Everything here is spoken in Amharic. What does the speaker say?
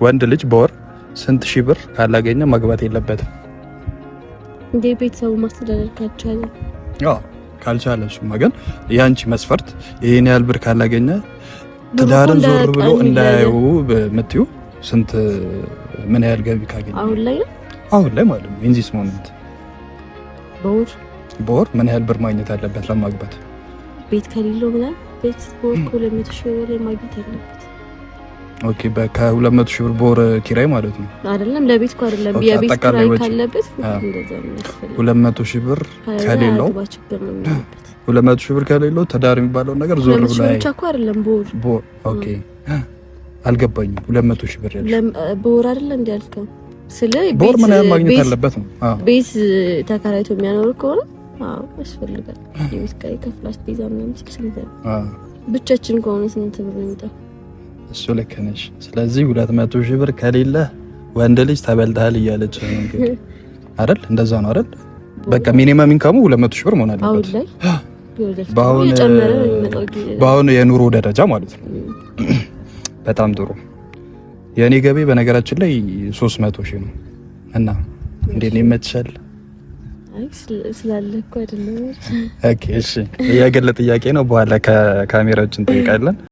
ወንድ ልጅ በወር ስንት ሺህ ብር ካላገኘ ማግባት የለበትም? እንደ ቤተሰቡ ማስተዳደር ካልቻለ ካልቻለ እሱማ ግን ያንቺ መስፈርት ይሄን ያህል ብር ካላገኘ ትዳርን ዞር ብሎ እንዳያዩ በመጥዩ ስንት ምን ያህል ገቢ ካገኘ አሁን ላይ ማለት ነው ኢንዚስ ሞመንት በወር ምን ያህል ብር ማግኘት አለበት ለማግባት? ቤት ከሌለው ምናምን ቤት በወር 200 ሺህ ብር ማግኘት አለበት። ኦኬ በ200 ሺህ ብር በወር ኪራይ ማለት ነው አይደለም? ለቤት እኮ አይደለም የቤት ኪራይ ካለበት እንደዛ ነው። 200 ሺህ ብር ከሌለው 200 ሺህ ብር ከሌለው ትዳር የሚባለው ነገር ዞር ብሎ አይ ብቻ እኮ አይደለም በወር ኦኬ አልገባኝም። 200 ሺህ ብር ያለው በወር አይደለም እንዴ ያልከው? ስለ በወር ምን ያህል ማግኘት አለበት ነው? ቤት ተከራይቶ የሚያኖር ከሆነ ያስፈልጋል። የቤት ኪራይ ከፍላሽ ቤዛ ምናምን ስንት ነው? ብቻችን ከሆነ ስንት ብር ነው? እሱ ልክ ነሽ። ስለዚህ 200 ሺህ ብር ከሌለ ወንድ ልጅ ተበልተሃል እያለች ነው እንግዲህ አይደል? እንደዛ ነው አይደል? በቃ ሚኒመም ኢንካሙ 200 ሺህ ብር መሆን አለበት በአሁኑ የኑሮ ደረጃ ማለት ነው። በጣም ጥሩ። የኔ ገቢ በነገራችን ላይ 300 ሺህ ነው እና እንዴት ነው ይመችሻል? አይ ስላለ እኮ አይደለም። ኦኬ እሺ፣ የግል ጥያቄ ነው። በኋላ ከካሜራችን እንጠይቃለን።